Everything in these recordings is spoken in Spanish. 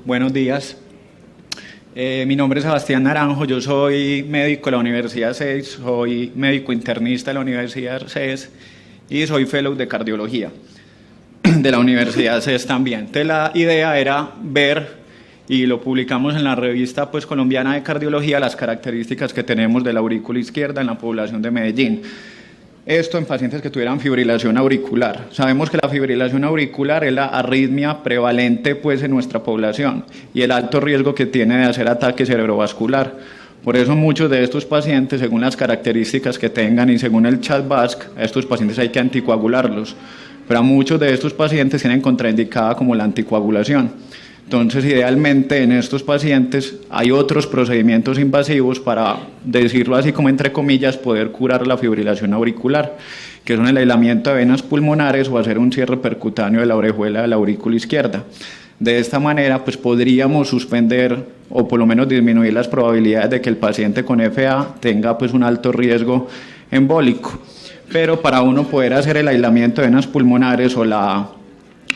buenos días. Mi nombre es Sebastián Naranjo, yo soy médico de la Universidad CES, soy médico internista de la Universidad CES y soy fellow de cardiología de la Universidad CES también. Entonces la idea era ver, y lo publicamos en la revista colombiana de cardiología, las características que tenemos de la aurícula izquierda en la población de Medellín. Esto en pacientes que tuvieran fibrilación auricular. Sabemos que la fibrilación auricular es la arritmia prevalente en nuestra población y el alto riesgo que tiene de hacer ataque cerebrovascular. Por eso muchos de estos pacientes, según las características que tengan y según el CHA2-VASc, a estos pacientes hay que anticoagularlos. Pero a muchos de estos pacientes tienen contraindicada como la anticoagulación. Entonces, idealmente, en estos pacientes hay otros procedimientos invasivos para, decirlo así como entre comillas, poder curar la fibrilación auricular, que son el aislamiento de venas pulmonares o hacer un cierre percutáneo de la orejuela de la aurícula izquierda. De esta manera, podríamos suspender o por lo menos disminuir las probabilidades de que el paciente con FA tenga un alto riesgo embólico. Pero para uno poder hacer el aislamiento de venas pulmonares o la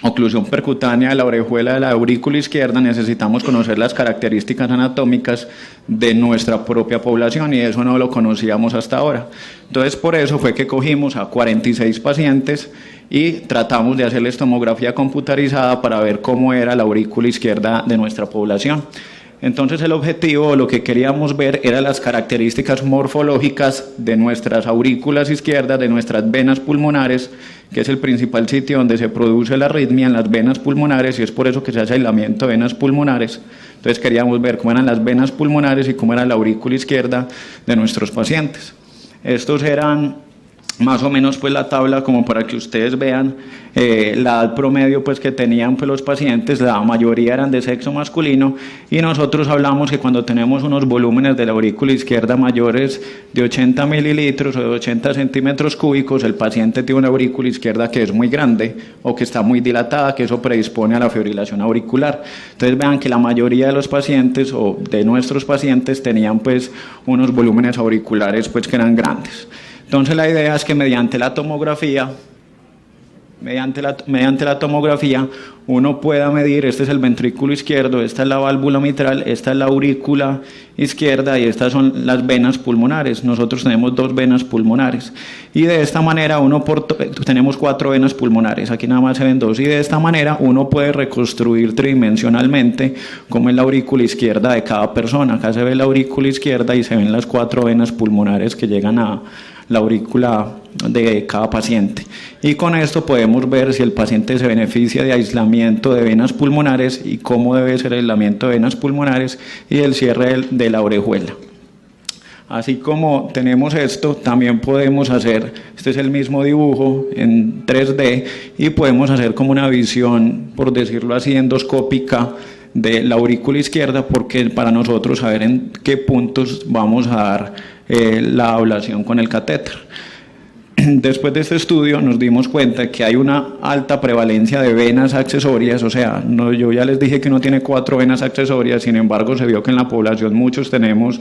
oclusión percutánea de la orejuela de la aurícula izquierda, necesitamos conocer las características anatómicas de nuestra propia población y eso no lo conocíamos hasta ahora. Entonces, por eso fue que cogimos a 46 pacientes y tratamos de hacerles tomografía computarizada para ver cómo era la aurícula izquierda de nuestra población. Entonces el objetivo, lo que queríamos ver, eran las características morfológicas de nuestras aurículas izquierdas, de nuestras venas pulmonares, que es el principal sitio donde se produce la arritmia en las venas pulmonares y es por eso que se hace aislamiento de venas pulmonares. Entonces queríamos ver cómo eran las venas pulmonares y cómo era la aurícula izquierda de nuestros pacientes. Estos eran más o menos la tabla como para que ustedes vean la edad promedio que tenían los pacientes. La mayoría eran de sexo masculino y nosotros hablamos que cuando tenemos unos volúmenes de la aurícula izquierda mayores de 80 mililitros o de 80 centímetros cúbicos, el paciente tiene una aurícula izquierda que es muy grande o que está muy dilatada, que eso predispone a la fibrilación auricular. Entonces vean que la mayoría de los pacientes o de nuestros pacientes tenían unos volúmenes auriculares que eran grandes. Entonces la idea es que mediante la tomografía uno pueda medir, este es el ventrículo izquierdo, esta es la válvula mitral, esta es la aurícula izquierda y estas son las venas pulmonares. Nosotros tenemos 2 venas pulmonares y de esta manera tenemos 4 venas pulmonares, aquí nada más se ven 2 y de esta manera uno puede reconstruir tridimensionalmente cómo es la aurícula izquierda de cada persona. Acá se ve la aurícula izquierda y se ven las 4 venas pulmonares que llegan a la aurícula de cada paciente. Y con esto podemos ver si el paciente se beneficia de aislamiento de venas pulmonares y cómo debe ser el aislamiento de venas pulmonares y el cierre de la orejuela. Así como tenemos esto, también podemos hacer, este es el mismo dibujo en 3D y podemos hacer como una visión, por decirlo así, endoscópica de la aurícula izquierda, porque para nosotros saber en qué puntos vamos a dar la ablación con el catéter. Después de este estudio nos dimos cuenta que hay una alta prevalencia de venas accesorias, o sea, yo ya les dije que uno tiene 4 venas accesorias, sin embargo se vio que en la población muchos tenemos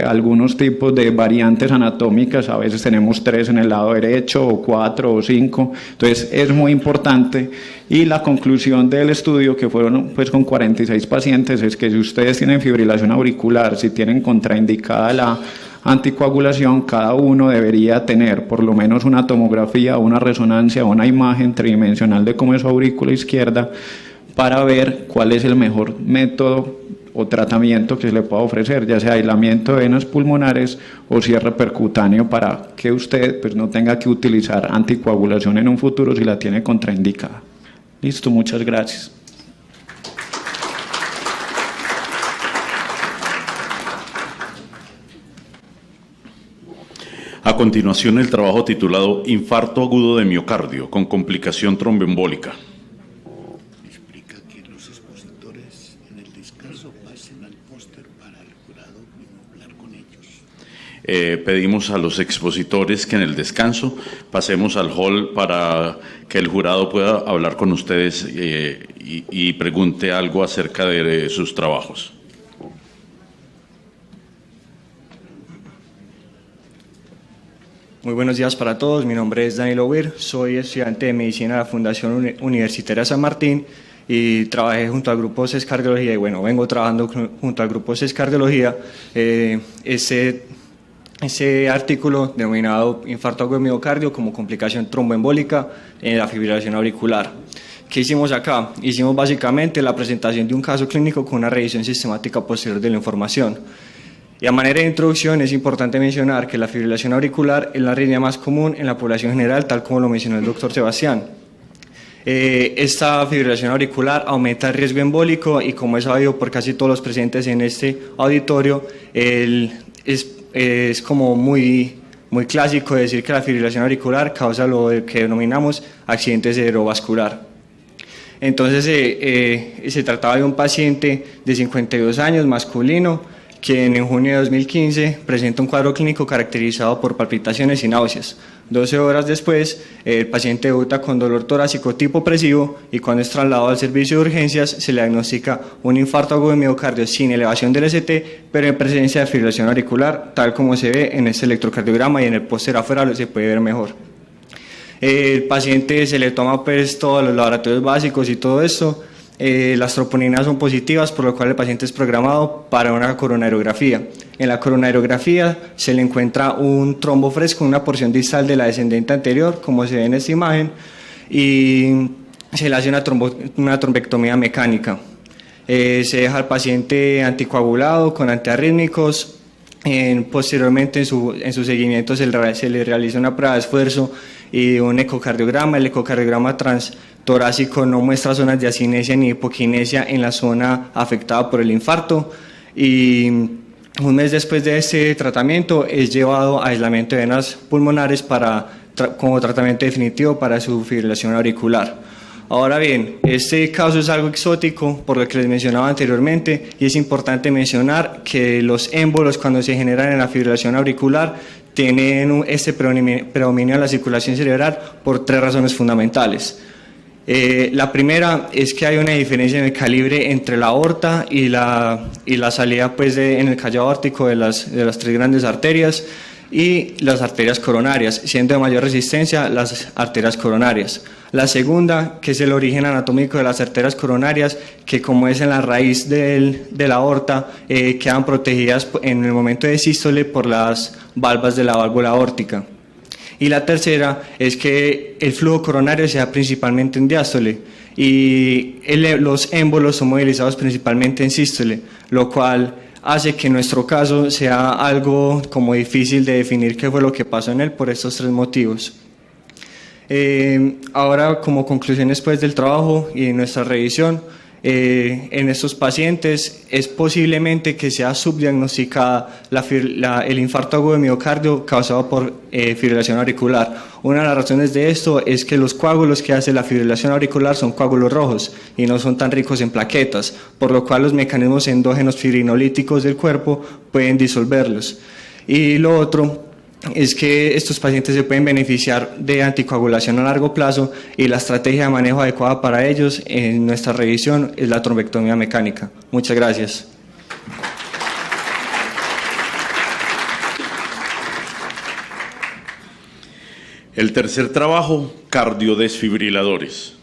algunos tipos de variantes anatómicas, a veces tenemos 3 en el lado derecho o 4 o 5, entonces es muy importante. Y la conclusión del estudio, que fueron con 46 pacientes, es que si ustedes tienen fibrilación auricular, si tienen contraindicada la anticoagulación, cada uno debería tener por lo menos una tomografía, una resonancia o una imagen tridimensional de cómo es su aurícula izquierda para ver cuál es el mejor método o tratamiento que se le pueda ofrecer, ya sea aislamiento de venas pulmonares o cierre percutáneo, para que usted no tenga que utilizar anticoagulación en un futuro si la tiene contraindicada. Listo, muchas gracias. A continuación, el trabajo titulado Infarto agudo de miocardio con complicación tromboembólica. Explica que los expositores en el descanso pasen al póster para el jurado y hablar con ellos. Pedimos a los expositores que en el descanso pasemos al hall para que el jurado pueda hablar con ustedes y pregunte algo acerca de sus trabajos. Muy buenos días para todos, mi nombre es Danilo Weir, soy estudiante de Medicina de la Fundación Universitaria San Martín y trabajé junto al grupo CES Cardiología y bueno, vengo trabajando junto al grupo CES Cardiología. Ese artículo denominado infarto agudo de miocardio como complicación tromboembólica en la fibrilación auricular. ¿Qué hicimos acá? Hicimos básicamente la presentación de un caso clínico con una revisión sistemática posterior de la información. Y a manera de introducción es importante mencionar que la fibrilación auricular es la arritmia más común en la población general, tal como lo mencionó el doctor Sebastián. Esta fibrilación auricular aumenta el riesgo embólico y, como es sabido por casi todos los presentes en este auditorio, es como muy clásico decir que la fibrilación auricular causa lo que denominamos accidente cerebrovascular. Entonces se trataba de un paciente de 52 años, masculino, quien en junio de 2015 presenta un cuadro clínico caracterizado por palpitaciones y náuseas. 12 horas después, el paciente debuta con dolor torácico tipo opresivo y cuando es trasladado al servicio de urgencias se le diagnostica un infarto agudo de miocardio sin elevación del ST, pero en presencia de fibrilación auricular, tal como se ve en este electrocardiograma y en el póster afuera se puede ver mejor. El paciente se le toma pues todos los laboratorios básicos y todo esto. Las troponinas son positivas, por lo cual el paciente es programado para una coronariografía. En la coronariografía se le encuentra un trombo fresco, una porción distal de la descendente anterior, como se ve en esta imagen, y se le hace una trombectomía mecánica. Se deja al paciente anticoagulado con antiarrítmicos. Posteriormente en su seguimiento se le realiza una prueba de esfuerzo y un ecocardiograma. El ecocardiograma transtorácico no muestra zonas de acinesia ni hipoquinesia en la zona afectada por el infarto, y un mes después de este tratamiento es llevado a aislamiento de venas pulmonares como tratamiento definitivo para su fibrilación auricular. Ahora bien, este caso es algo exótico por lo que les mencionaba anteriormente, y es importante mencionar que los émbolos, cuando se generan en la fibrilación auricular, tienen este predominio en la circulación cerebral por 3 razones fundamentales. La primera es que hay una diferencia en el calibre entre la aorta y la salida pues, en el callado aórtico de las 3 grandes arterias y las arterias coronarias, siendo de mayor resistencia las arterias coronarias. La segunda, que es el origen anatómico de las arterias coronarias, que como es en la raíz de la aorta, quedan protegidas en el momento de sístole por las valvas de la válvula aórtica. Y la tercera es que el flujo coronario se da principalmente en diástole y los émbolos son movilizados principalmente en sístole, lo cual hace que en nuestro caso sea algo como difícil de definir qué fue lo que pasó en él por estos 3 motivos. Ahora, como conclusiones pues, del trabajo y de nuestra revisión, en estos pacientes es posiblemente que sea subdiagnosticada el infarto agudo de miocardio causado por fibrilación auricular. Una de las razones de esto es que los coágulos que hace la fibrilación auricular son coágulos rojos y no son tan ricos en plaquetas, por lo cual los mecanismos endógenos fibrinolíticos del cuerpo pueden disolverlos. Y lo otro es que estos pacientes se pueden beneficiar de anticoagulación a largo plazo y la estrategia de manejo adecuada para ellos en nuestra revisión es la trombectomía mecánica. Muchas gracias. El tercer trabajo, cardiodesfibriladores.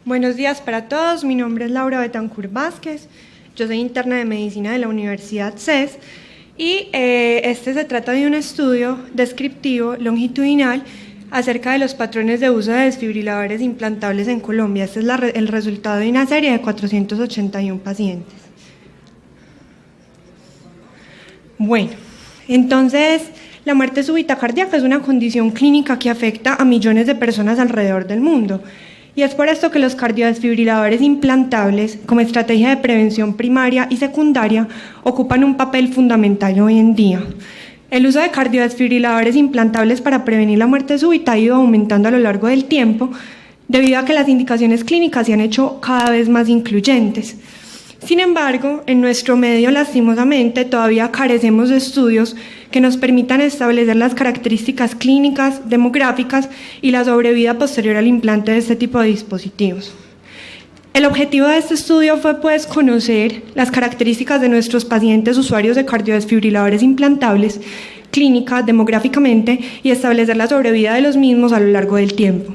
Buenos días para todos, mi nombre es Laura Betancourt Vázquez, yo soy interna de medicina de la Universidad CES y este se trata de un estudio descriptivo longitudinal acerca de los patrones de uso de desfibriladores implantables en Colombia. Este es el resultado de una serie de 481 pacientes. Bueno, entonces la muerte súbita cardíaca es una condición clínica que afecta a millones de personas alrededor del mundo. Y es por esto que los cardiodesfibriladores implantables, como estrategia de prevención primaria y secundaria, ocupan un papel fundamental hoy en día. El uso de cardiodesfibriladores implantables para prevenir la muerte súbita ha ido aumentando a lo largo del tiempo, debido a que las indicaciones clínicas se han hecho cada vez más incluyentes. Sin embargo, en nuestro medio, lastimosamente, todavía carecemos de estudios que nos permitan establecer las características clínicas, demográficas y la sobrevida posterior al implante de este tipo de dispositivos. El objetivo de este estudio fue, pues, conocer las características de nuestros pacientes usuarios de cardiodesfibriladores implantables, clínica, demográficamente, y establecer la sobrevida de los mismos a lo largo del tiempo.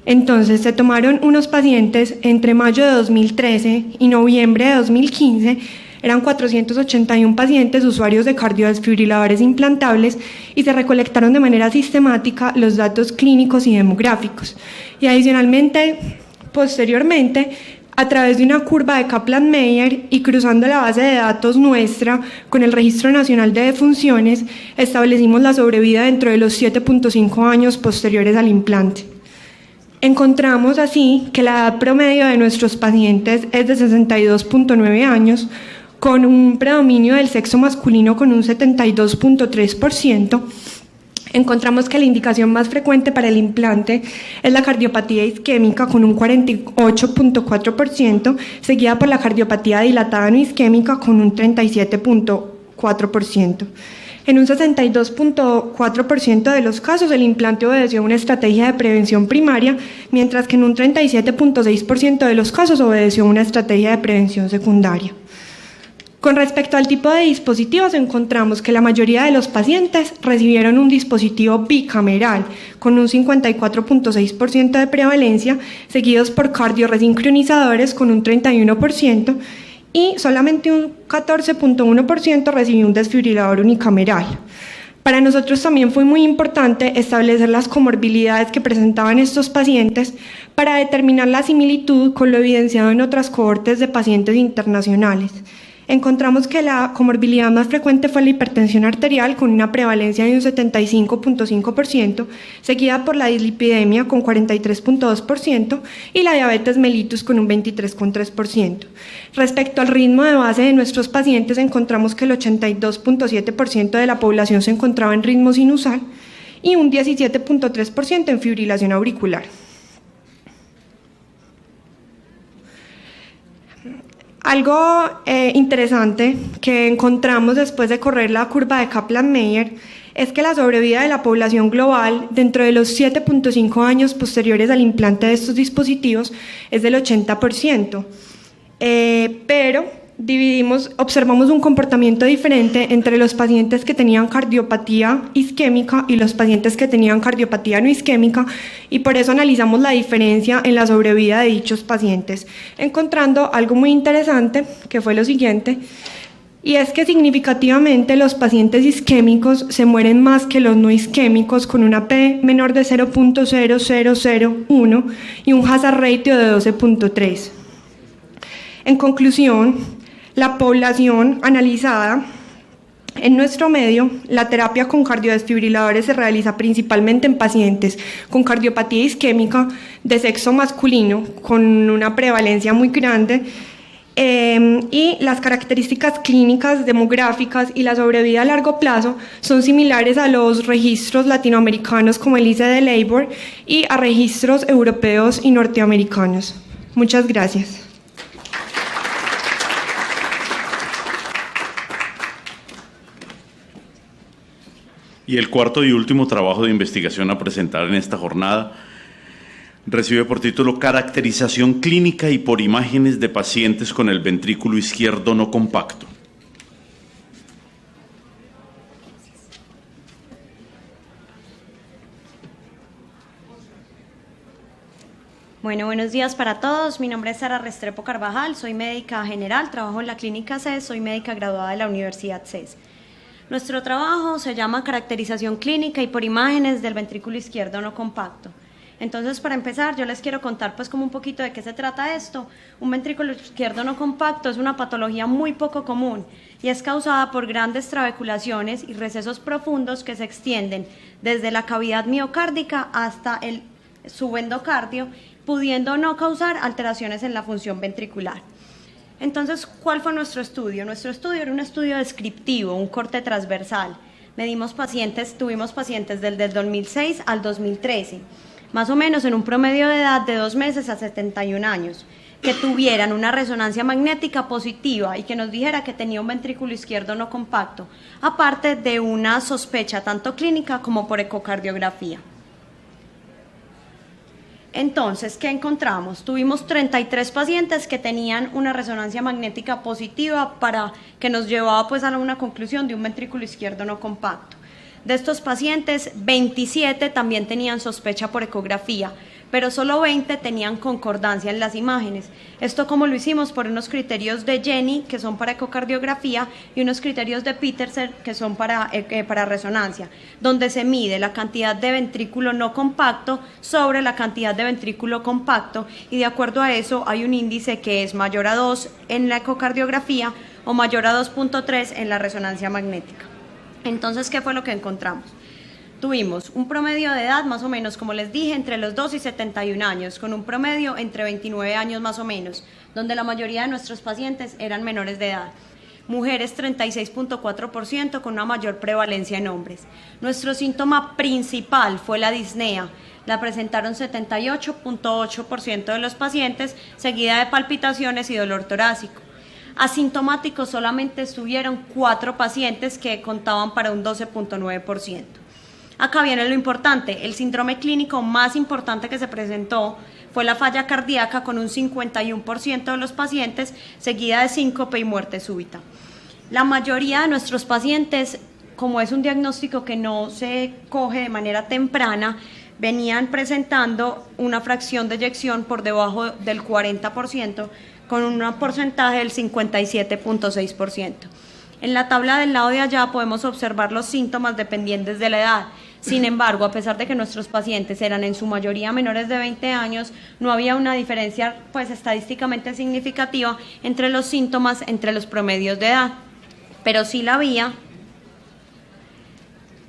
Entonces, se tomaron unos pacientes entre mayo de 2013 y noviembre de 2015, eran 481 pacientes usuarios de cardiodesfibriladores implantables y se recolectaron de manera sistemática los datos clínicos y demográficos. Y adicionalmente, posteriormente, a través de una curva de Kaplan-Meier y cruzando la base de datos nuestra con el Registro Nacional de Defunciones, establecimos la sobrevida dentro de los 7.5 años posteriores al implante. Encontramos así que la edad promedio de nuestros pacientes es de 62.9 años, con un predominio del sexo masculino con un 72.3%. Encontramos que la indicación más frecuente para el implante es la cardiopatía isquémica con un 48.4%, seguida por la cardiopatía dilatada no isquémica con un 37.4%. En un 62.4% de los casos el implante obedeció a una estrategia de prevención primaria, mientras que en un 37.6% de los casos obedeció a una estrategia de prevención secundaria. Con respecto al tipo de dispositivos, encontramos que la mayoría de los pacientes recibieron un dispositivo bicameral con un 54.6% de prevalencia, seguidos por cardioresincronizadores con un 31% y solamente un 14.1% recibió un desfibrilador unicameral. Para nosotros también fue muy importante establecer las comorbilidades que presentaban estos pacientes para determinar la similitud con lo evidenciado en otras cohortes de pacientes internacionales. Encontramos que la comorbilidad más frecuente fue la hipertensión arterial con una prevalencia de un 75.5%, seguida por la dislipidemia con 43.2% y la diabetes mellitus con un 23.3%. Respecto al ritmo de base de nuestros pacientes, encontramos que el 82.7% de la población se encontraba en ritmo sinusal y un 17.3% en fibrilación auricular. Algo interesante que encontramos después de correr la curva de Kaplan-Meier es que la sobrevida de la población global dentro de los 7.5 años posteriores al implante de estos dispositivos es del 80%, pero observamos un comportamiento diferente entre los pacientes que tenían cardiopatía isquémica y los pacientes que tenían cardiopatía no isquémica, y por eso analizamos la diferencia en la sobrevida de dichos pacientes, encontrando algo muy interesante, que fue lo siguiente, y es que significativamente los pacientes isquémicos se mueren más que los no isquémicos, con una P menor de 0.0001 y un hazard ratio de 12.3. En conclusión, la población analizada en nuestro medio, la terapia con cardiodesfibriladores se realiza principalmente en pacientes con cardiopatía isquémica de sexo masculino, con una prevalencia muy grande, y las características clínicas, demográficas y la sobrevida a largo plazo son similares a los registros latinoamericanos como el ICD-Labor y a registros europeos y norteamericanos. Muchas gracias. Y el cuarto y último trabajo de investigación a presentar en esta jornada recibe por título Caracterización clínica y por imágenes de pacientes con el ventrículo izquierdo no compacto. Bueno, buenos días para todos. Mi nombre es Sara Restrepo Carvajal, soy médica general, trabajo en la clínica CES, soy médica graduada de la Universidad CES. Nuestro trabajo se llama Caracterización clínica y por imágenes del ventrículo izquierdo no compacto. Entonces, para empezar, yo les quiero contar pues como un poquito de qué se trata esto. Un ventrículo izquierdo no compacto es una patología muy poco común y es causada por grandes trabeculaciones y recesos profundos que se extienden desde la cavidad miocárdica hasta el subendocardio, pudiendo no causar alteraciones en la función ventricular. Entonces, ¿cuál fue nuestro estudio? Nuestro estudio era un estudio descriptivo, un corte transversal. Tuvimos pacientes desde el 2006 al 2013, más o menos en un promedio de edad de 2 meses a 71 años. que tuvieran una resonancia magnética positiva y que nos dijera que tenía un ventrículo izquierdo no compacto, aparte de una sospecha tanto clínica como por ecocardiografía. Entonces, ¿qué encontramos? Tuvimos 33 pacientes que tenían una resonancia magnética positiva que nos llevaba pues a una conclusión de un ventrículo izquierdo no compacto. De estos pacientes, 27 también tenían sospecha por ecografía, pero solo 20 tenían concordancia en las imágenes. Esto como lo hicimos por unos criterios de Jenny, que son para ecocardiografía, y unos criterios de Petersen, que son para resonancia, donde se mide la cantidad de ventrículo no compacto sobre la cantidad de ventrículo compacto, y de acuerdo a eso hay un índice que es mayor a 2 en la ecocardiografía o mayor a 2.3 en la resonancia magnética. Entonces, ¿qué fue lo que encontramos? Tuvimos un promedio de edad más o menos, como les dije, entre los 2 y 71 años, con un promedio entre 29 años más o menos, donde la mayoría de nuestros pacientes eran menores de edad. Mujeres 36.4% con una mayor prevalencia en hombres. Nuestro síntoma principal fue la disnea. La presentaron 78.8% de los pacientes, seguida de palpitaciones y dolor torácico. Asintomáticos solamente estuvieron 4 pacientes que contaban para un 12.9%. Acá viene lo importante, el síndrome clínico más importante que se presentó fue la falla cardíaca con un 51% de los pacientes, seguida de síncope y muerte súbita. La mayoría de nuestros pacientes, como es un diagnóstico que no se coge de manera temprana, venían presentando una fracción de eyección por debajo del 40%, con un porcentaje del 57.6%. En la tabla del lado de allá podemos observar los síntomas dependientes de la edad. Sin embargo, a pesar de que nuestros pacientes eran en su mayoría menores de 20 años, no había una diferencia pues estadísticamente significativa entre los síntomas entre los promedios de edad, pero sí la había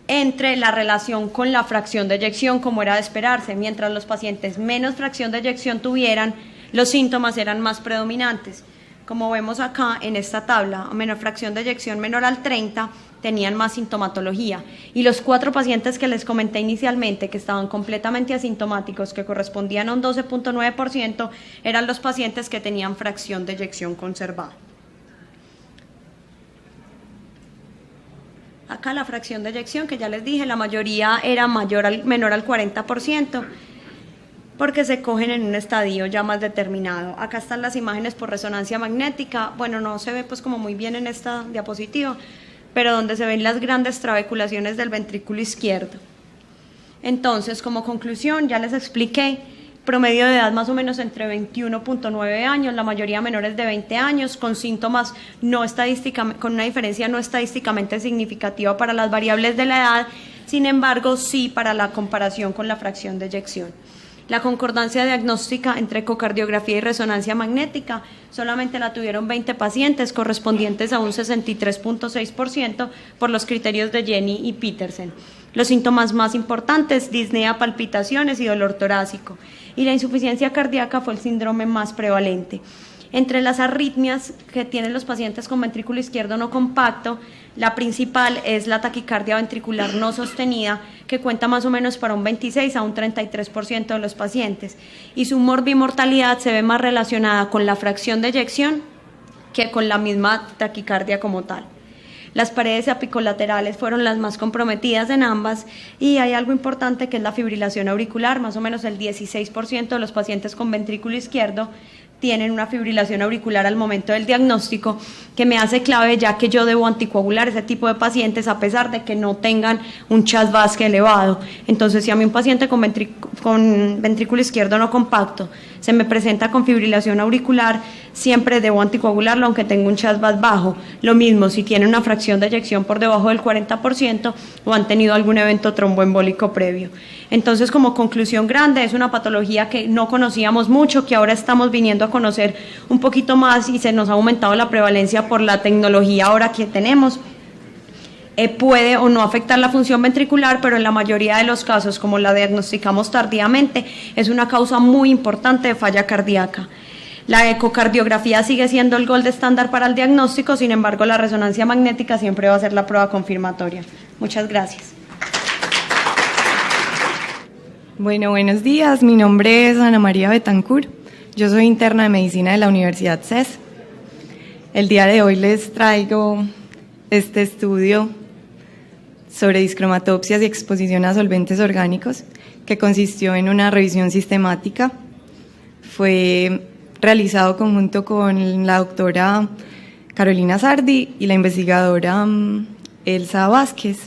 entre la relación con la fracción de eyección, como era de esperarse. Mientras los pacientes menos fracción de eyección tuvieran, los síntomas eran más predominantes. Como vemos acá en esta tabla, a menor fracción de eyección menor al 30, tenían más sintomatología. Y los 4 pacientes que les comenté inicialmente, que estaban completamente asintomáticos, que correspondían a un 12.9%, eran los pacientes que tenían fracción de eyección conservada. Acá la fracción de eyección, que ya les dije, la mayoría era menor al 40%, porque se cogen en un estadio ya más determinado. Acá están las imágenes por resonancia magnética. Bueno, no se ve pues como muy bien en esta diapositiva, pero donde se ven las grandes trabeculaciones del ventrículo izquierdo. Entonces, como conclusión, ya les expliqué, promedio de edad más o menos entre 21.9 años, la mayoría menores de 20 años, con síntomas con una diferencia no estadísticamente significativa para las variables de la edad, sin embargo, sí para la comparación con la fracción de eyección. La concordancia diagnóstica entre ecocardiografía y resonancia magnética solamente la tuvieron 20 pacientes, correspondientes a un 63.6% por los criterios de Jenny y Petersen. Los síntomas más importantes, disnea, palpitaciones y dolor torácico. Y la insuficiencia cardíaca fue el síndrome más prevalente. Entre las arritmias que tienen los pacientes con ventrículo izquierdo no compacto, la principal es la taquicardia ventricular no sostenida, que cuenta más o menos para un 26 a un 33% de los pacientes, y su morbimortalidad se ve más relacionada con la fracción de eyección que con la misma taquicardia como tal. Las paredes apicolaterales fueron las más comprometidas en ambas, y hay algo importante que es la fibrilación auricular. Más o menos el 16% de los pacientes con ventrículo izquierdo tienen una fibrilación auricular al momento del diagnóstico, que me hace clave, ya que yo debo anticoagular ese tipo de pacientes a pesar de que no tengan un CHA2-VASc elevado. Entonces, si a mí un paciente con ventrículo izquierdo no compacto se me presenta con fibrilación auricular, siempre debo anticoagularlo aunque tenga un CHA2-VASc bajo. Lo mismo si tiene una fracción de eyección por debajo del 40% o han tenido algún evento tromboembólico previo. Entonces, como conclusión grande, es una patología que no conocíamos mucho, que ahora estamos viniendo a conocer un poquito más, y se nos ha aumentado la prevalencia por la tecnología ahora que tenemos. Puede o no afectar la función ventricular, pero en la mayoría de los casos, como la diagnosticamos tardíamente, es una causa muy importante de falla cardíaca. La ecocardiografía sigue siendo el gold estándar para el diagnóstico, sin embargo, la resonancia magnética siempre va a ser la prueba confirmatoria. Muchas gracias. Bueno, buenos días. Mi nombre es Ana María Betancourt. yo soy interna de medicina de la Universidad CES. El día de hoy les traigo este estudio sobre discromatopsias y exposición a solventes orgánicos, que consistió en una revisión sistemática. Fue realizado conjunto con la doctora Carolina Sardi y la investigadora Elsa Vázquez.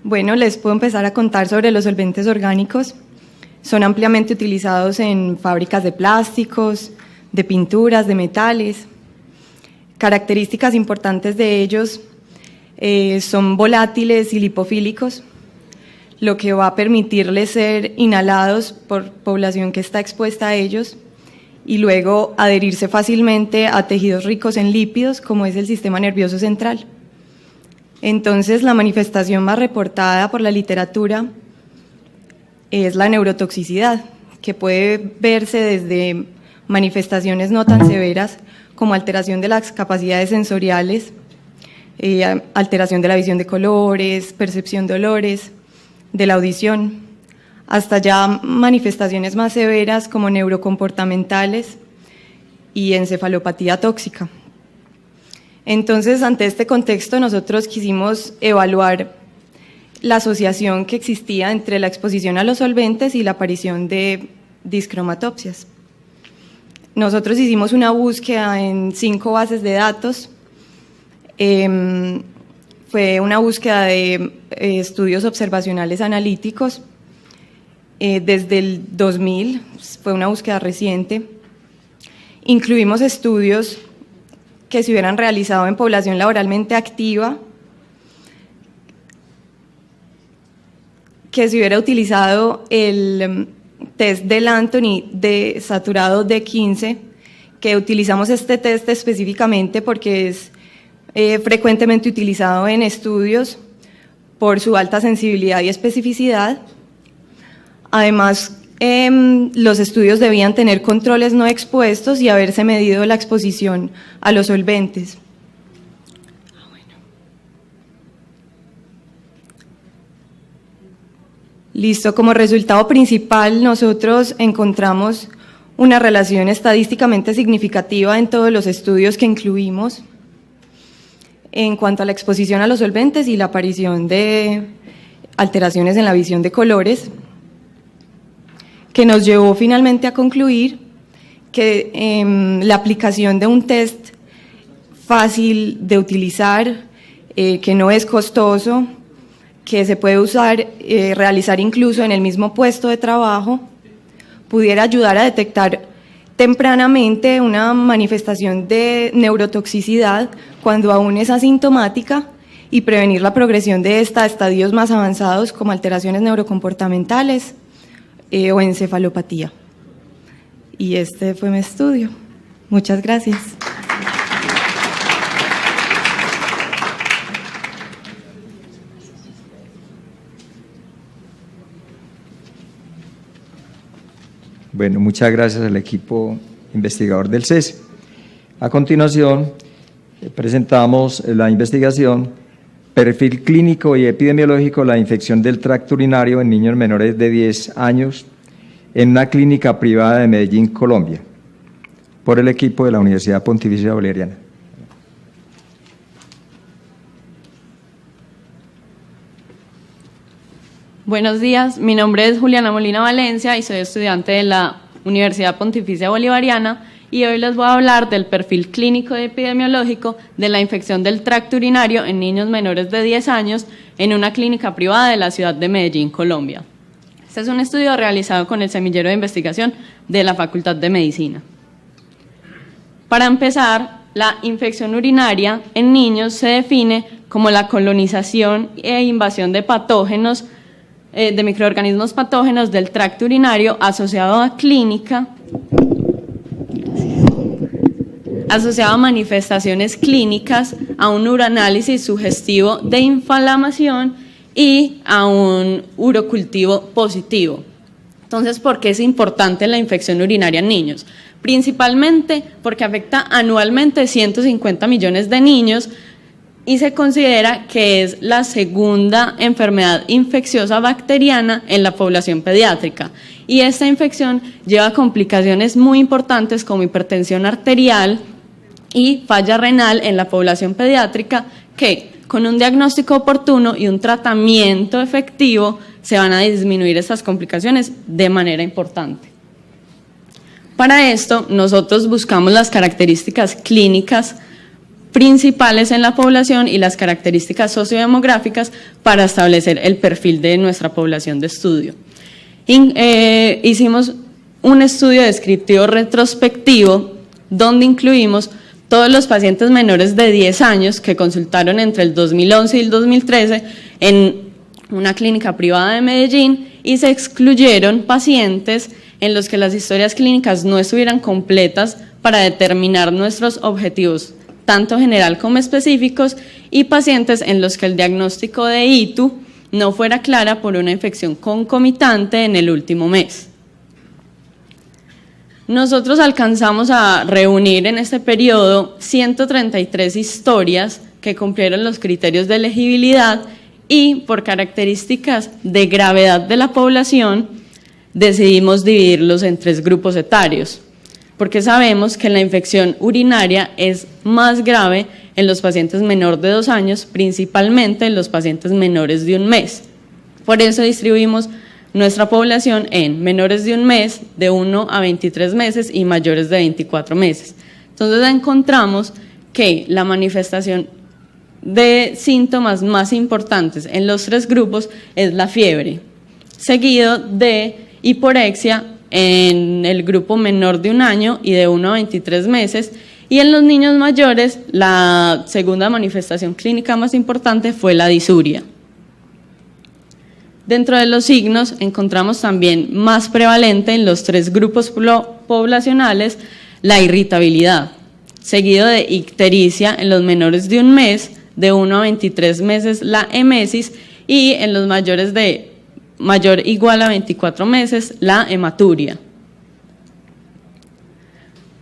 Bueno, les puedo empezar a contar sobre los solventes orgánicos. Son ampliamente utilizados en fábricas de plásticos, de pinturas, de metales. Características importantes de ellos son volátiles y lipofílicos, lo que va a permitirles ser inhalados por población que está expuesta a ellos y luego adherirse fácilmente a tejidos ricos en lípidos, como es el sistema nervioso central. Entonces, la manifestación más reportada por la literatura es la neurotoxicidad, que puede verse desde manifestaciones no tan severas como alteración de las capacidades sensoriales, alteración de la visión de colores, percepción de olores, de la audición, hasta ya manifestaciones más severas como neurocomportamentales y encefalopatía tóxica. Entonces, ante este contexto, nosotros quisimos evaluar la asociación que existía entre la exposición a los solventes y la aparición de discromatopsias. Nosotros hicimos una búsqueda en 5 bases de datos. Fue una búsqueda de estudios observacionales analíticos desde el 2000, fue una búsqueda reciente. Incluimos estudios que se hubieran realizado en población laboralmente activa, que se hubiera utilizado el test del Anthony de saturado D15, que utilizamos este test específicamente porque es frecuentemente utilizado en estudios por su alta sensibilidad y especificidad. Además, los estudios debían tener controles no expuestos y haberse medido la exposición a los solventes. Listo, como resultado principal nosotros encontramos una relación estadísticamente significativa en todos los estudios que incluimos en cuanto a la exposición a los solventes y la aparición de alteraciones en la visión de colores, que nos llevó finalmente a concluir que la aplicación de un test fácil de utilizar, que no es costoso, que se puede usar, realizar incluso en el mismo puesto de trabajo, pudiera ayudar a detectar tempranamente una manifestación de neurotoxicidad cuando aún es asintomática y prevenir la progresión de esta a estadios más avanzados como alteraciones neurocomportamentales o encefalopatía. Y este fue mi estudio. Muchas gracias. Bueno, muchas gracias al equipo investigador del CES. A continuación, presentamos la investigación Perfil clínico y epidemiológico de la infección del tracto urinario en niños menores de 10 años en una clínica privada de Medellín, Colombia, por el equipo de la Universidad Pontificia Bolivariana. Buenos días, mi nombre es Juliana Molina Valencia y soy estudiante de la Universidad Pontificia Bolivariana y hoy les voy a hablar del perfil clínico y epidemiológico de la infección del tracto urinario en niños menores de 10 años en una clínica privada de la ciudad de Medellín, Colombia. Este es un estudio realizado con el semillero de investigación de la Facultad de Medicina. Para empezar, la infección urinaria en niños se define como la colonización e invasión de patógenos, de microorganismos patógenos del tracto urinario asociado a manifestaciones clínicas, a un uroanálisis sugestivo de inflamación y a un urocultivo positivo. Entonces, ¿por qué es importante la infección urinaria en niños? Principalmente porque afecta anualmente 150 millones de niños y se considera que es la segunda enfermedad infecciosa bacteriana en la población pediátrica. Y esta infección lleva complicaciones muy importantes como hipertensión arterial y falla renal en la población pediátrica que, con un diagnóstico oportuno y un tratamiento efectivo, se van a disminuir estas complicaciones de manera importante. Para esto, nosotros buscamos las características clínicas principales en la población y las características sociodemográficas para establecer el perfil de nuestra población de estudio. Hicimos un estudio descriptivo retrospectivo donde incluimos todos los pacientes menores de 10 años que consultaron entre el 2011 y el 2013 en una clínica privada de Medellín, y se excluyeron pacientes en los que las historias clínicas no estuvieran completas para determinar nuestros objetivos, tanto general como específicos, y pacientes en los que el diagnóstico de ITU no fuera clara por una infección concomitante en el último mes. Nosotros alcanzamos a reunir en este periodo 133 historias que cumplieron los criterios de elegibilidad, y por características de gravedad de la población decidimos dividirlos en 3 grupos etarios, porque sabemos que la infección urinaria es más grave en los pacientes menores de 2 años, principalmente en los pacientes menores de 1 mes. Por eso distribuimos nuestra población en menores de 1 mes, de 1 a 23 meses y mayores de 24 meses. Entonces encontramos que la manifestación de síntomas más importantes en los 3 grupos es la fiebre, seguido de hiporexia en el grupo menor de 1 año y de 1 a 23 meses, y en los niños mayores la segunda manifestación clínica más importante fue la disuria. Dentro de los signos encontramos también más prevalente en los 3 grupos poblacionales la irritabilidad, seguido de ictericia en los menores de 1 mes, de 1 a 23 meses la emesis, y en los mayores de mayor igual a 24 meses la hematuria.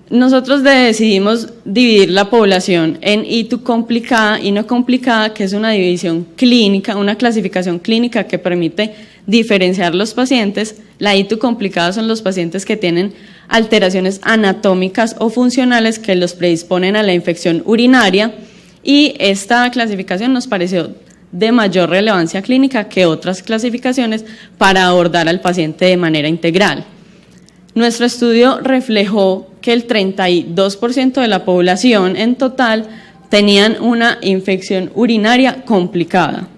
Nosotros decidimos dividir la población en ITU complicada y no complicada, que es una división clínica, una clasificación clínica que permite diferenciar los pacientes. La ITU complicada son los pacientes que tienen alteraciones anatómicas o funcionales que los predisponen a la infección urinaria, y esta clasificación nos pareció de mayor relevancia clínica que otras clasificaciones para abordar al paciente de manera integral. Nuestro estudio reflejó que el 32% de la población en total tenían una infección urinaria complicada.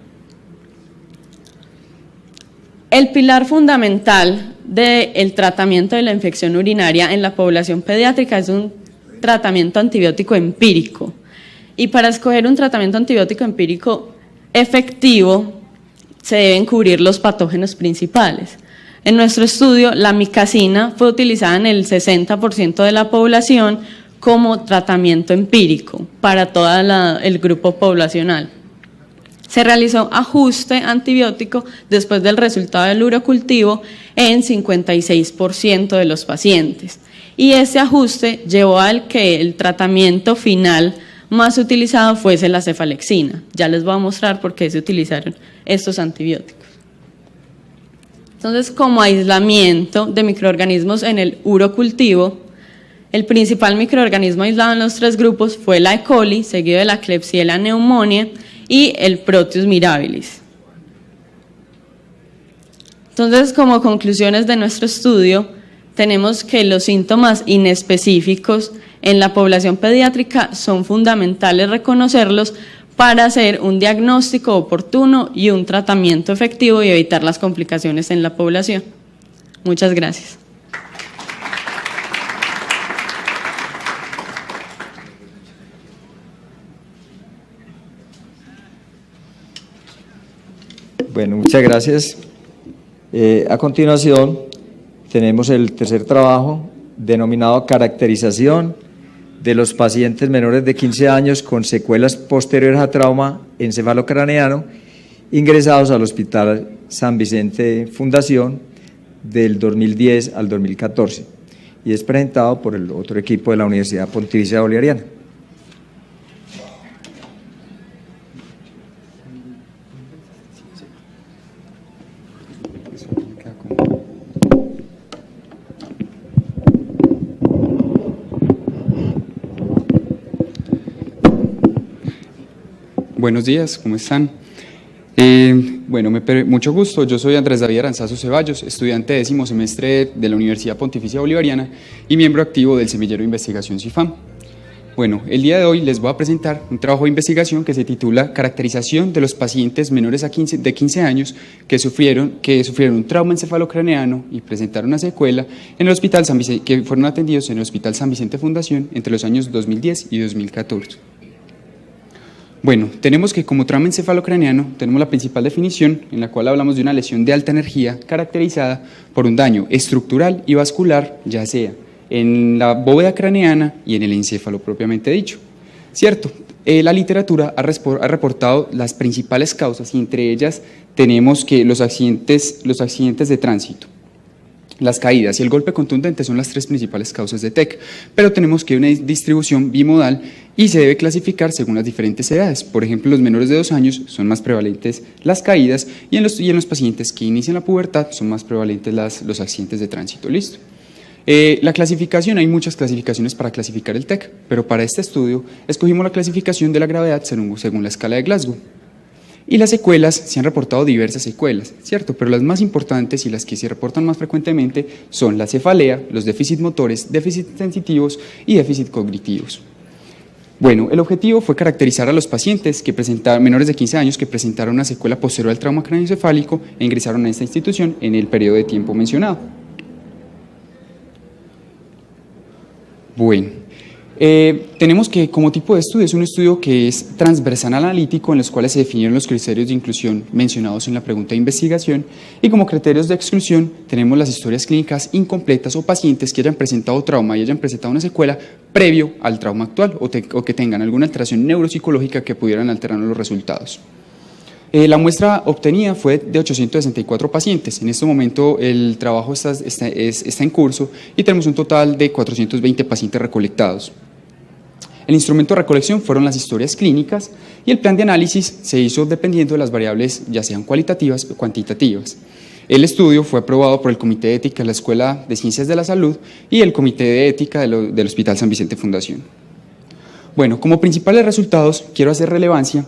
El pilar fundamental del tratamiento de la infección urinaria en la población pediátrica es un tratamiento antibiótico empírico. Y para escoger un tratamiento antibiótico empírico efectivo, se deben cubrir los patógenos principales. En nuestro estudio, la micacina fue utilizada en el 60% de la población como tratamiento empírico para todo el grupo poblacional. Se realizó ajuste antibiótico después del resultado del urocultivo en 56% de los pacientes. Y ese ajuste llevó al que el tratamiento final más utilizado fuese la cefalexina. Ya les voy a mostrar por qué se utilizaron estos antibióticos. Entonces, como aislamiento de microorganismos en el urocultivo, el principal microorganismo aislado en los 3 grupos fue la E. coli, seguido de la Klebsiella pneumoniae y el Proteus mirabilis. Entonces, como conclusiones de nuestro estudio, tenemos que los síntomas inespecíficos en la población pediátrica son fundamentales reconocerlos para hacer un diagnóstico oportuno y un tratamiento efectivo y evitar las complicaciones en la población. Muchas gracias. Bueno, muchas gracias. A continuación, tenemos el tercer trabajo denominado Caracterización de los pacientes menores de 15 años con secuelas posteriores a trauma encefalocraneano ingresados al Hospital San Vicente Fundación del 2010 al 2014, y es presentado por el otro equipo de la Universidad Pontificia Bolivariana. Buenos días, ¿cómo están? Bueno, mucho gusto. Yo soy Andrés David Aranzazu Ceballos, estudiante de 10º semestre de la Universidad Pontificia Bolivariana y miembro activo del Semillero de Investigación CIFAM. Bueno, el día de hoy les voy a presentar un trabajo de investigación que se titula Caracterización de los pacientes menores de 15 años que sufrieron un trauma encefalocraneano y presentaron una secuela en el Hospital San Vicente, que fueron atendidos en el Hospital San Vicente Fundación entre los años 2010 y 2014. Bueno, tenemos que como trauma encefalocraneano tenemos la principal definición en la cual hablamos de una lesión de alta energía caracterizada por un daño estructural y vascular, ya sea en la bóveda craneana y en el encéfalo propiamente dicho. Cierto, la literatura ha reportado las principales causas y entre ellas tenemos que los accidentes de tránsito, las caídas y el golpe contundente son las tres principales causas de TEC, pero tenemos que hay una distribución bimodal y se debe clasificar según las diferentes edades. Por ejemplo, los menores de 2 años son más prevalentes las caídas y en los pacientes que inician la pubertad son más prevalentes los accidentes de tránsito. Listo. La clasificación, hay muchas clasificaciones para clasificar el TEC, pero para este estudio escogimos la clasificación de la gravedad según la escala de Glasgow. Y las secuelas, se han reportado diversas secuelas, ¿cierto? Pero las más importantes y las que se reportan más frecuentemente son la cefalea, los déficits motores, déficits sensitivos y déficits cognitivos. Bueno, el objetivo fue caracterizar a los pacientes menores de 15 años que presentaron una secuela posterior al trauma craneoencefálico e ingresaron a esta institución en el periodo de tiempo mencionado. Bueno, tenemos que como tipo de estudio es un estudio que es transversal analítico en los cuales se definieron los criterios de inclusión mencionados en la pregunta de investigación y como criterios de exclusión tenemos las historias clínicas incompletas o pacientes que hayan presentado trauma y hayan presentado una secuela previo al trauma actual o que tengan alguna alteración neuropsicológica que pudieran alterar los resultados. La muestra obtenida fue de 864 pacientes. En este momento el trabajo está en curso y tenemos un total de 420 pacientes recolectados. El instrumento de recolección fueron las historias clínicas y el plan de análisis se hizo dependiendo de las variables ya sean cualitativas o cuantitativas. El estudio fue aprobado por el Comité de Ética de la Escuela de Ciencias de la Salud y el Comité de Ética del Hospital San Vicente Fundación. Bueno, como principales resultados quiero hacer relevancia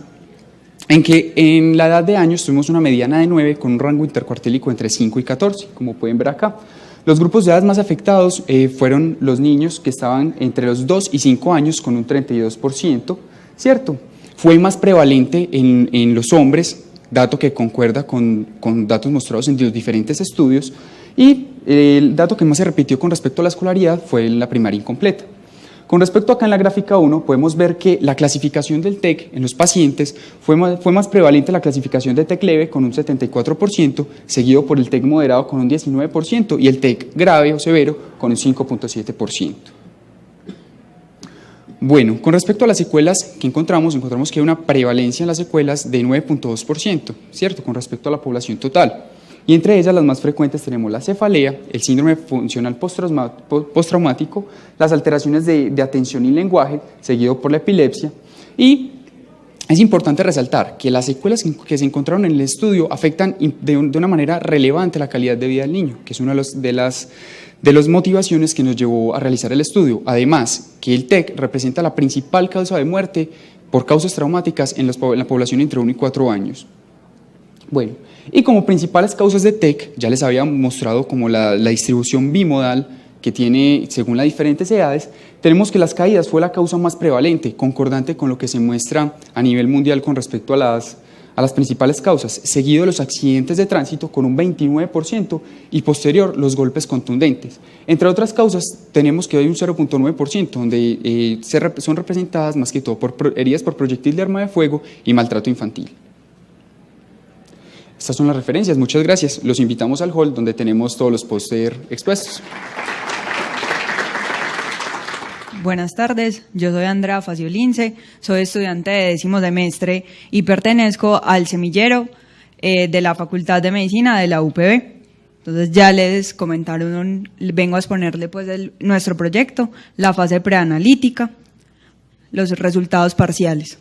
en que en la edad de años tuvimos una mediana de 9 con un rango intercuartílico entre 5 y 14, como pueden ver acá. Los grupos de edad más afectados fueron los niños que estaban entre los 2 y 5 años con un 32%, ¿cierto? Fue más prevalente en los hombres, dato que concuerda con datos mostrados en los diferentes estudios, y el dato que más se repitió con respecto a la escolaridad fue la primaria incompleta. Con respecto acá en la gráfica 1, podemos ver que la clasificación del TEC en los pacientes fue más prevalente la clasificación de TEC leve con un 74%, seguido por el TEC moderado con un 19% y el TEC grave o severo con un 5.7%. Bueno, con respecto a las secuelas que encontramos que hay una prevalencia en las secuelas de 9.2%, ¿cierto? Con respecto a la población total. Y entre ellas las más frecuentes tenemos la cefalea, el síndrome funcional postraumático, las alteraciones de atención y lenguaje, seguido por la epilepsia. Y es importante resaltar que las secuelas que se encontraron en el estudio afectan de una manera relevante la calidad de vida del niño, que es una de las motivaciones que nos llevó a realizar el estudio. Además, que el TEC representa la principal causa de muerte por causas traumáticas en la población entre 1 y 4 años. Bueno, y como principales causas de TEC, ya les había mostrado como la distribución bimodal que tiene según las diferentes edades, tenemos que las caídas fue la causa más prevalente, concordante con lo que se muestra a nivel mundial con respecto a las principales causas, seguido de los accidentes de tránsito con un 29% y posterior los golpes contundentes. Entre otras causas tenemos que hay un 0.9% donde son representadas más que todo por heridas por proyectil de arma de fuego y maltrato infantil. Estas son las referencias, muchas gracias. Los invitamos al hall donde tenemos todos los póster expuestos. Buenas tardes, yo soy Andrea Faciolince, soy estudiante de 10º semestre y pertenezco al semillero de la Facultad de Medicina de la UPB. Entonces ya les comentaron, vengo a exponerle pues nuestro proyecto, la fase preanalítica, los resultados parciales.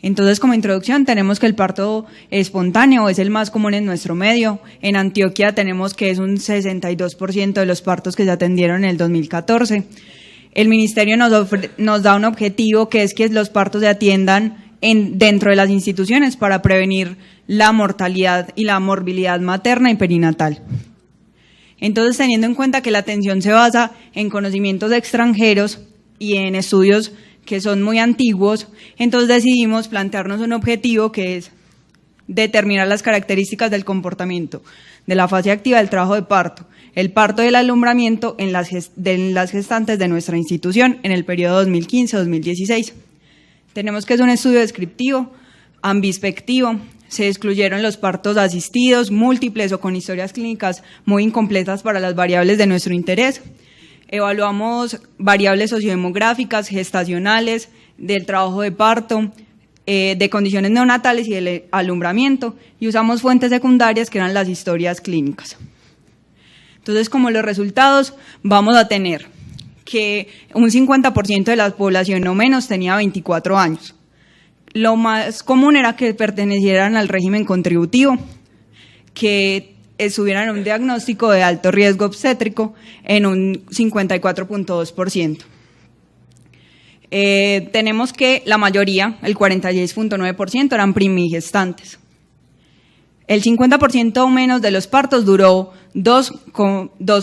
Entonces, como introducción, tenemos que el parto espontáneo es el más común en nuestro medio. En Antioquia tenemos que es un 62% de los partos que se atendieron en el 2014. El Ministerio nos da un objetivo que es que los partos se atiendan dentro de las instituciones para prevenir la mortalidad y la morbilidad materna y perinatal. Entonces, teniendo en cuenta que la atención se basa en conocimientos extranjeros y en estudios que son muy antiguos, entonces decidimos plantearnos un objetivo que es determinar las características del comportamiento de la fase activa del trabajo de parto, el parto y el alumbramiento en las gestantes de nuestra institución en el periodo 2015-2016. Tenemos que es un estudio descriptivo, ambispectivo, se excluyeron los partos asistidos, múltiples o con historias clínicas muy incompletas para las variables de nuestro interés. Evaluamos variables sociodemográficas, gestacionales, del trabajo de parto, de condiciones neonatales y del alumbramiento, y usamos fuentes secundarias que eran las historias clínicas. Entonces, como los resultados, vamos a tener que un 50% de la población no menos tenía 24 años. Lo más común era que pertenecieran al régimen contributivo, que estuvieran en un diagnóstico de alto riesgo obstétrico en un 54.2%. Tenemos que la mayoría, el 46.9%, eran primigestantes. El 50% o menos de los partos duró 2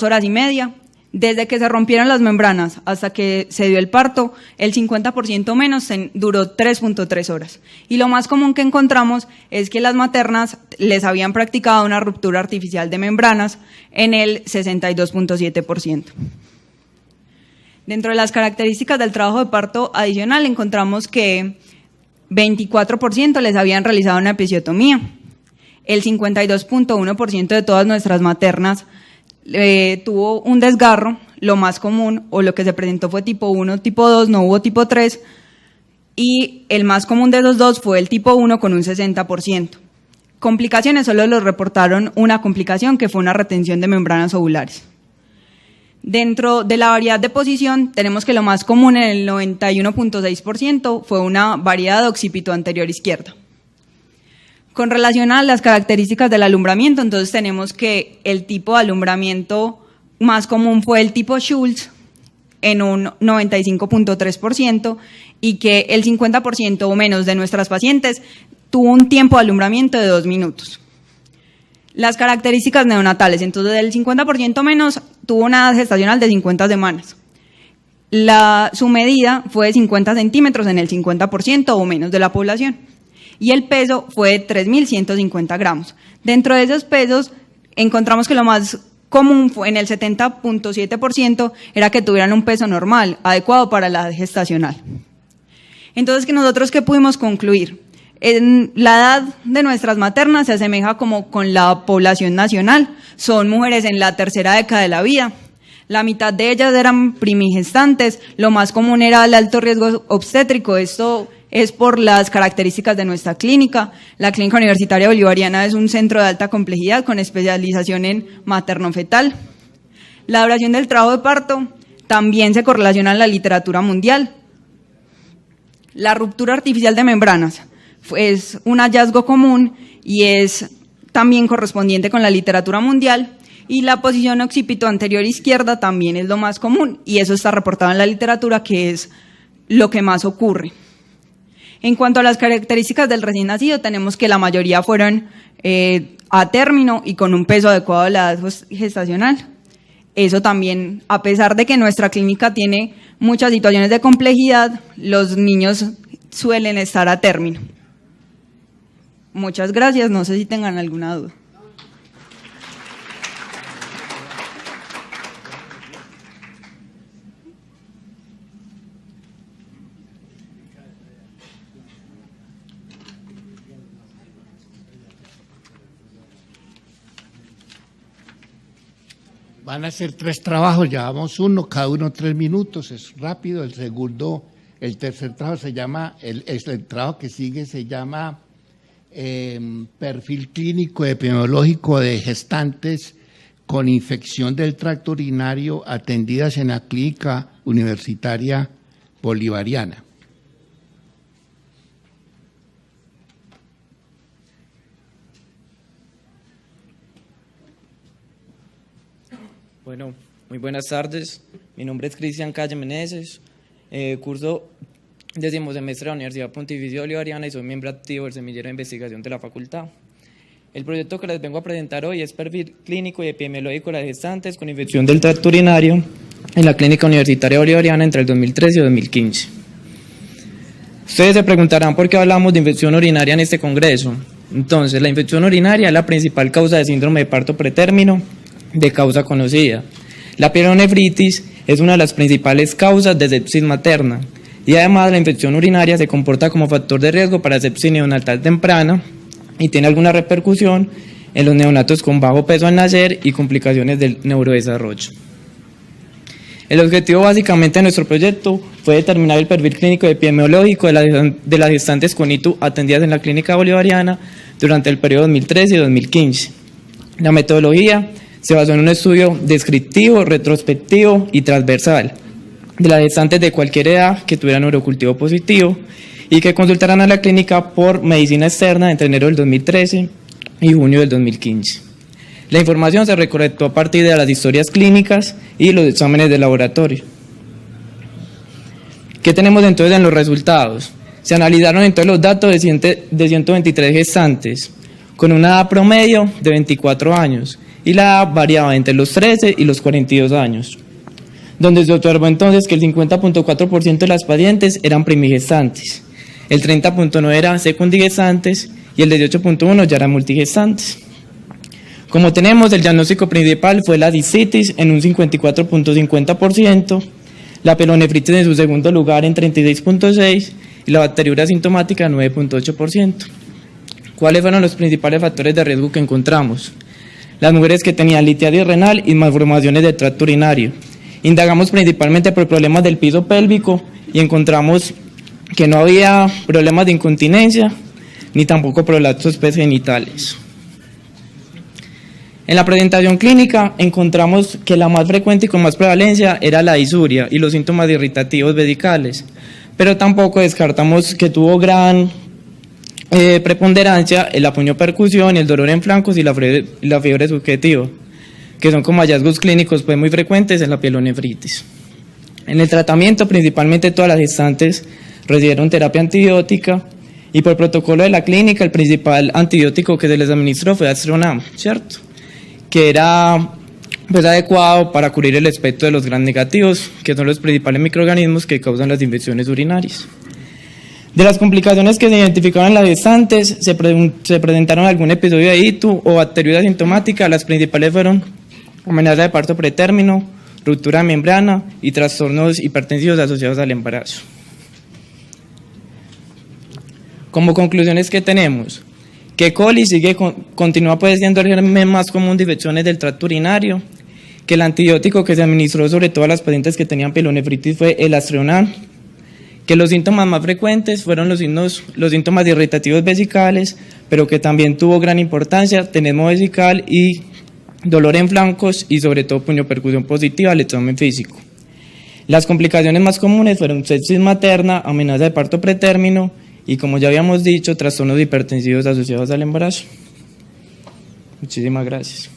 horas y media. Desde que se rompieron las membranas hasta que se dio el parto, el 50% menos duró 3.3 horas. Y lo más común que encontramos es que las maternas les habían practicado una ruptura artificial de membranas en el 62.7%. Dentro de las características del trabajo de parto adicional encontramos que 24% les habían realizado una episiotomía. El 52.1% de todas nuestras maternas tuvo un desgarro, lo más común, o lo que se presentó fue tipo 1, tipo 2, no hubo tipo 3, y el más común de los dos fue el tipo 1 con un 60%. Complicaciones, solo los reportaron una complicación, que fue una retención de membranas ovulares. Dentro de la variedad de posición, tenemos que lo más común, en el 91.6%, fue una variedad de occipito anterior izquierda. Con relación a las características del alumbramiento, entonces tenemos que el tipo de alumbramiento más común fue el tipo Schultz en un 95.3% y que el 50% o menos de nuestras pacientes tuvo un tiempo de alumbramiento de 2 minutos. Las características neonatales, entonces el 50% menos tuvo una edad gestacional de 50 semanas. Su medida fue de 50 centímetros en el 50% o menos de la población. Y el peso fue de 3.150 gramos. Dentro de esos pesos encontramos que lo más común fue en el 70.7% era que tuvieran un peso normal, adecuado para la edad gestacional. Entonces, ¿qué pudimos concluir? La edad de nuestras maternas se asemeja como con la población nacional, son mujeres en la tercera década de la vida. La mitad de ellas eran primigestantes, lo más común era el alto riesgo obstétrico, esto es por las características de nuestra clínica. La Clínica Universitaria Bolivariana es un centro de alta complejidad con especialización en materno-fetal. La duración del trabajo de parto también se correlaciona en la literatura mundial. La ruptura artificial de membranas es un hallazgo común y es también correspondiente con la literatura mundial, y la posición occipito anterior izquierda también es lo más común, y eso está reportado en la literatura, que es lo que más ocurre. En cuanto a las características del recién nacido, tenemos que la mayoría fueron a término y con un peso adecuado a la edad gestacional. Eso también, a pesar de que nuestra clínica tiene muchas situaciones de complejidad, los niños suelen estar a término. Muchas gracias, no sé si tengan alguna duda. Van a ser 3 trabajos, llevamos uno, cada uno 3 minutos, es rápido. El tercer trabajo se llama, el trabajo que sigue se llama perfil clínico epidemiológico de gestantes con infección del tracto urinario atendidas en la Clínica Universitaria Bolivariana. Bueno, muy buenas tardes. Mi nombre es Cristian Calle Meneses. Curso décimo semestre de la Universidad Pontificia Bolivariana y soy miembro activo del semillero de investigación de la facultad. El proyecto que les vengo a presentar hoy es perfil clínico y epidemiológico de las gestantes con infección del tracto urinario en la Clínica Universitaria Bolivariana entre el 2013 y 2015. Ustedes se preguntarán por qué hablamos de infección urinaria en este congreso. Entonces, la infección urinaria es la principal causa de síndrome de parto pretérmino de causa conocida. La pielonefritis es una de las principales causas de sepsis materna y además la infección urinaria se comporta como factor de riesgo para sepsis neonatal temprana y tiene alguna repercusión en los neonatos con bajo peso al nacer y complicaciones del neurodesarrollo. El objetivo básicamente de nuestro proyecto fue determinar el perfil clínico y epidemiológico de las gestantes con ITU atendidas en la Clínica Bolivariana durante el periodo 2013 y 2015. La metodología se basó en un estudio descriptivo, retrospectivo y transversal de las gestantes de cualquier edad que tuvieran urocultivo positivo y que consultaran a la clínica por medicina externa entre enero del 2013 y junio del 2015. La información se recolectó a partir de las historias clínicas y los exámenes de laboratorio. ¿Qué tenemos entonces en los resultados? Se analizaron entonces los datos de 123 gestantes, con una edad promedio de 24 años, y la edad variaba entre los 13 y los 42 años, donde se observó entonces que el 50.4% de las pacientes eran primigestantes, el 30.9% eran secundigestantes y el 18.1% ya eran multigestantes. Como tenemos, el diagnóstico principal fue la discitis en un 54.50%, la pielonefritis en su segundo lugar en 36.6% y la bacteriuria asintomática en 9.8%. ¿Cuáles fueron los principales factores de riesgo que encontramos? Las mujeres que tenían litiasis renal y malformaciones del tracto urinario. Indagamos principalmente por problemas del piso pélvico y encontramos que no había problemas de incontinencia ni tampoco prolapsos genitales. En la presentación clínica encontramos que la más frecuente y con más prevalencia era la disuria y los síntomas irritativos vesicales, pero tampoco descartamos que tuvo gran preponderancia el apuño-percusión, el dolor en flancos y la fiebre subjetiva, que son como hallazgos clínicos pues muy frecuentes en la pielonefritis. En el tratamiento, principalmente todas las gestantes recibieron terapia antibiótica y por protocolo de la clínica el principal antibiótico que se les administró fue Astronam, ¿cierto? Que era pues adecuado para cubrir el espectro de los gram negativos, que son los principales microorganismos que causan las infecciones urinarias. De las complicaciones que se identificaron en las gestantes, se presentaron algún episodio de ITU o bacteriuria asintomática. Las principales fueron amenaza de parto pretérmino, ruptura de membrana y trastornos hipertensivos asociados al embarazo. Como conclusiones que tenemos, que coli continúa siendo el germen más común de infecciones del tracto urinario, que el antibiótico que se administró sobre todo a las pacientes que tenían pielonefritis fue el Astronam, que los síntomas más frecuentes fueron los síntomas irritativos vesicales, pero que también tuvo gran importancia tenesmo vesical y dolor en flancos y sobre todo puño-percusión positiva al examen físico. Las complicaciones más comunes fueron sepsis materna, amenaza de parto pretérmino y, como ya habíamos dicho, trastornos hipertensivos asociados al embarazo. Muchísimas gracias.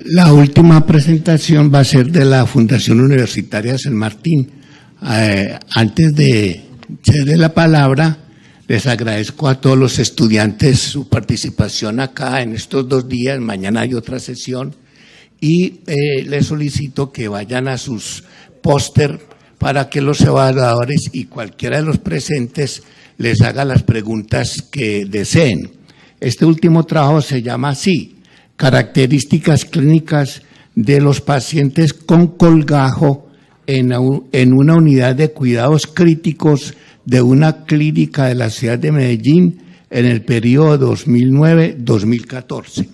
La última presentación va a ser de la Fundación Universitaria San Martín. Antes de ceder la palabra, les agradezco a todos los estudiantes su participación acá en estos 2 días. Mañana hay otra sesión y les solicito que vayan a sus póster para que los evaluadores y cualquiera de los presentes les haga las preguntas que deseen. Este último trabajo se llama así: características clínicas de los pacientes con colgajo en una unidad de cuidados críticos de una clínica de la ciudad de Medellín en el periodo 2009-2014.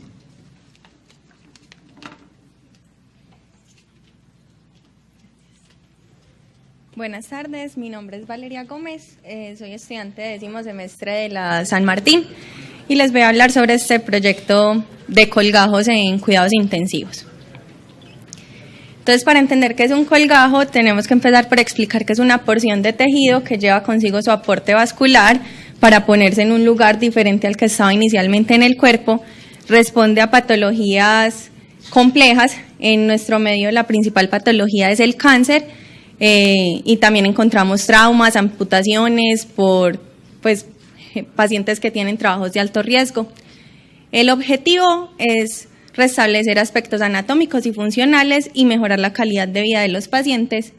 Buenas tardes, mi nombre es Valeria Gómez, soy estudiante de 10º semestre de la San Martín y les voy a hablar sobre este proyecto de colgajos en cuidados intensivos. Entonces, para entender qué es un colgajo, tenemos que empezar por explicar que es una porción de tejido que lleva consigo su aporte vascular para ponerse en un lugar diferente al que estaba inicialmente en el cuerpo, responde a patologías complejas. En nuestro medio la principal patología es el cáncer, y también encontramos traumas, amputaciones por pacientes que tienen trabajos de alto riesgo. El objetivo es restablecer aspectos anatómicos y funcionales y mejorar la calidad de vida de los pacientes.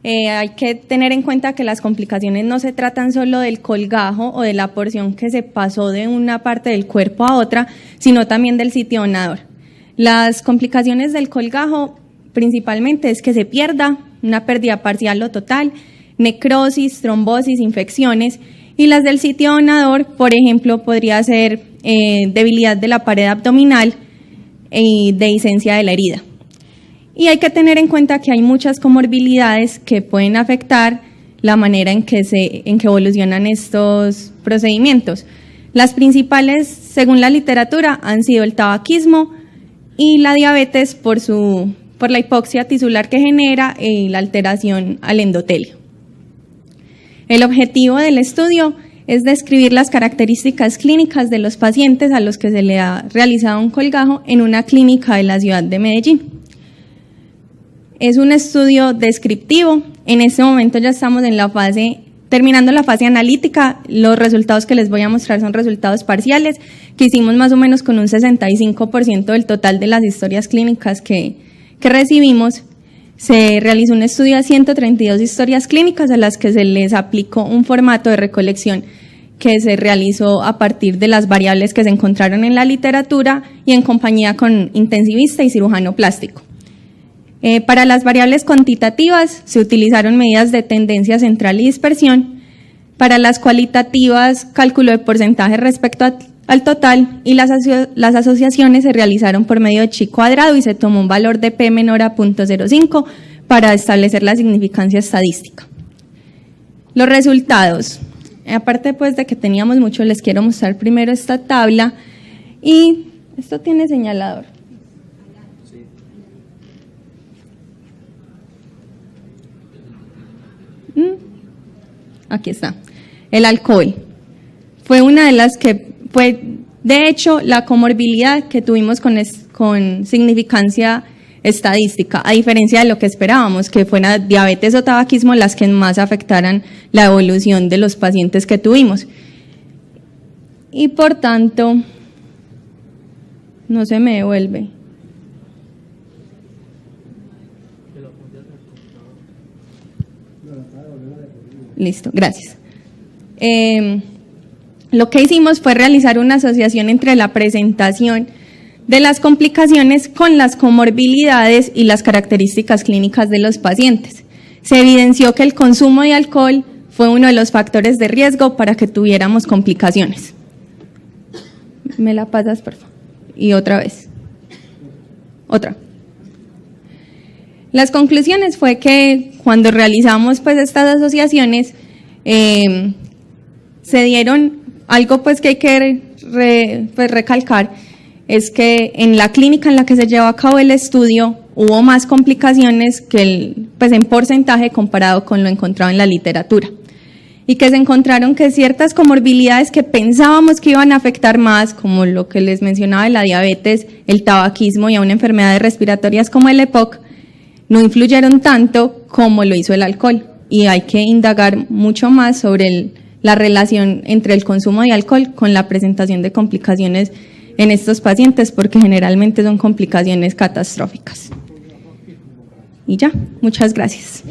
Hay que tener en cuenta que las complicaciones no se tratan solo del colgajo o de la porción que se pasó de una parte del cuerpo a otra, sino también del sitio donador. Las complicaciones del colgajo principalmente es que se pierda, una pérdida parcial o total, necrosis, trombosis, infecciones, y las del sitio donador, por ejemplo, podría ser debilidad de la pared abdominal y dehiscencia de la herida. Y hay que tener en cuenta que hay muchas comorbilidades que pueden afectar la manera en que evolucionan estos procedimientos. Las principales, según la literatura, han sido el tabaquismo y la diabetes por la hipoxia tisular que genera y la alteración al endotelio. El objetivo del estudio es describir las características clínicas de los pacientes a los que se le ha realizado un colgajo en una clínica de la ciudad de Medellín. Es un estudio descriptivo. En este momento ya estamos terminando la fase analítica. Los resultados que les voy a mostrar son resultados parciales, que hicimos más o menos con un 65% del total de las historias clínicas que recibimos. Se realizó un estudio de 132 historias clínicas a las que se les aplicó un formato de recolección que se realizó a partir de las variables que se encontraron en la literatura y en compañía con intensivista y cirujano plástico. Para las variables cuantitativas se utilizaron medidas de tendencia central y dispersión. Para las cualitativas, cálculo de porcentaje respecto al total, y las asociaciones se realizaron por medio de chi cuadrado y se tomó un valor de P menor a 0.05 para establecer la significancia estadística. Los resultados, aparte de que teníamos mucho, les quiero mostrar primero esta tabla, y esto tiene señalador. Aquí está. El alcohol fue una de las que fue, de hecho, la comorbilidad que tuvimos con significancia estadística, a diferencia de lo que esperábamos, que fuera diabetes o tabaquismo las que más afectaran la evolución de los pacientes que tuvimos. Y por tanto, no se me devuelve. Listo, gracias. Lo que hicimos fue realizar una asociación entre la presentación de las complicaciones con las comorbilidades y las características clínicas de los pacientes. Se evidenció que el consumo de alcohol fue uno de los factores de riesgo para que tuviéramos complicaciones. ¿Me la pasas, por favor? Y otra vez. Otra. Las conclusiones fue que cuando realizamos estas asociaciones, se dieron algo que hay que recalcar, es que en la clínica en la que se llevó a cabo el estudio hubo más complicaciones que en porcentaje comparado con lo encontrado en la literatura, y que se encontraron que ciertas comorbilidades que pensábamos que iban a afectar más, como lo que les mencionaba de la diabetes, el tabaquismo y aún enfermedades respiratorias como el EPOC, no influyeron tanto como lo hizo el alcohol, y hay que indagar mucho más sobre la relación entre el consumo de alcohol con la presentación de complicaciones en estos pacientes, porque generalmente son complicaciones catastróficas. Y ya, muchas gracias.